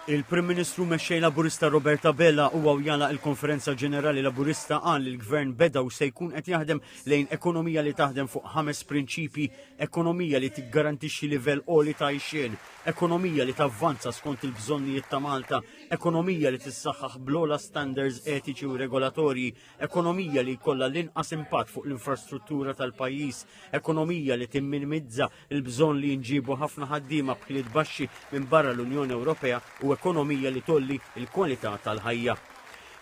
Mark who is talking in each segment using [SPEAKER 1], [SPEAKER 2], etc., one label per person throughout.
[SPEAKER 1] Il-Prim Ministru mexxej Laburista Robert Abela huwa jala il-Konferenza Ġenerali Laburista qal li l-Gvern beda u se jkun qed jaħdem lejn ekonomija li taħdem fuq 5 prinċipji, ekonomija li tiggarantixxi livell għoli ta' għixien, ekonomija li tavvanza skont il-bżonnijiet ta' Malta, ekonomija li tissaħħaħ bl-ogħla standards etiċi u regolatorji, ekonomija li jkollha l-inqas impatt fuq l-infrastruttura tal-pajjiż, ekonomija li timminimizza l-bżonn li nġibu ħafna ħaddiema bħiliet baxxi minn barra l-Unjoni Ewropea u ekonomija li tolli il-kwalità tal-ħajja.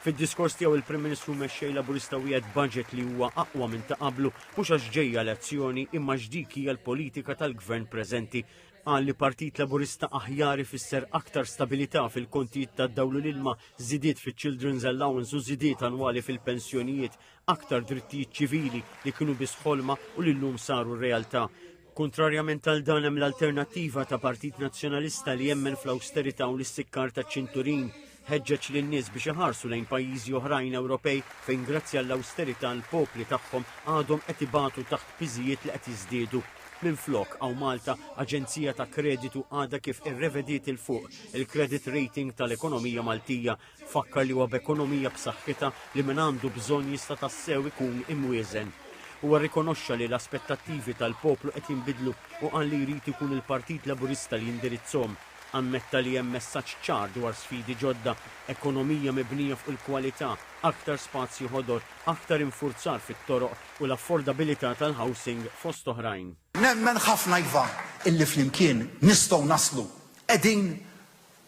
[SPEAKER 1] Fid-diskors tiegħu il-Prim Ministru mexxej Laburista wieħed budget li huwa aqwa minn ta' qablu mhux għax ġejja elezzjoni imma x'dik hija l-politika tal-Gvern preżenti. Qal li Partit Laburista aħjar ifisser aktar stabilità fil-kontijiet tad-dawl u l-ilma, żidiet fiċ-Children's Allowance u żidiet annwali fil-pensjonijiet, aktar drittijiet ċivili li kienu biss ħolma u li llum saru realtà. Kontrarjament għal dan hemm l-alternattiva ta' Partit Nazzjonalista li jemmen fl-austerità u l-istikkar ta' ċinturin, ħeġġeġ lin-nies biex iħarsu lejn pajjiżi oħrajn Ewropej fejn grazzi għall-austerità l-popli tagħhom għadhom qed ibatu taħt piżijiet li qed jiżdiedu. Minflok hawn Malta Aġenzija ta' Kreditu għadha kif irrevediet il-fuq il-credit rating tal-ekonomija Maltija, fakkar li huwa b'ekonomija b'saħħitha li min għandu bżonn jista' tassew ikun imwieżen. Huwa rikonoxxa li l-aspettattivi tal-poplu qed jinbidlu u qal li jrid ikun il-Partit Laburista li jindirizzhom. Ammetta li hemm messaġġ ċar dwar sfidi ġodda, ekonomija mibnija fuq il-kwalità, aktar spazju ħodor, aktar infurzar fit-toroq u l-affordabilità tal-housing fost oħrajn.
[SPEAKER 2] Nemmen ħafna iva illi flimkien nistgħu naslu qegħdin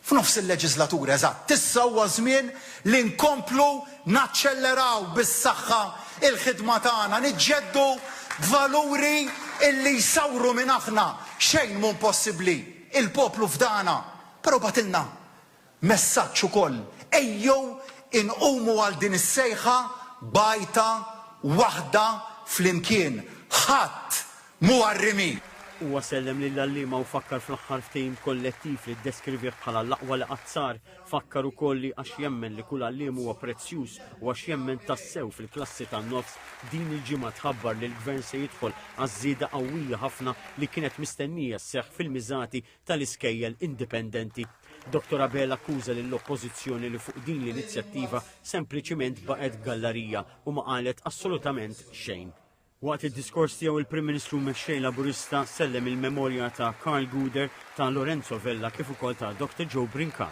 [SPEAKER 2] f'nofs il-leġislatura eżatt. Issa huwa żmien li nkomplu naċċelleraw bis-saħħa il-ħidma tagħna, niġġeddu valuri illi jsawru minn aħna xejn mhu impossibbli. Il-poplu fdana, però batilna messaġġ ukoll ejjew inqumu għal din is-sejħa bajta waħda flimkien. Ħadd mhu għarrimi.
[SPEAKER 1] Huwa sellem lil allima u fakkar fl-aħħar ftehim kollettiv li ddeskrivih bħala l-aqwa li qatt sar, fakkar ukoll li għax jemmen li kull alliem huwa prezzjuż u għax jemmen tassew fil-klassi tan-nofs din il-ġimgħa tħabbar li l-Gvern se jidħol għaż-żieda qawwija ħafna li kienet mistennija sseħħ fil-miżati tal-iskejjel indipendenti. Dr. Abela akkuża lill-Oppożizzjoni li fuq din l-inizjattiva sempliċiment baqgħet gallerija u ma qalet assolutament xejn. Waqt id-diskors tiegħu il-Prim Ministru mexxej Laburista sellem il-memorja ta' Karl Guder, ta' Lorenzo Vella kif ukoll ta' Dr. Joe Brincar.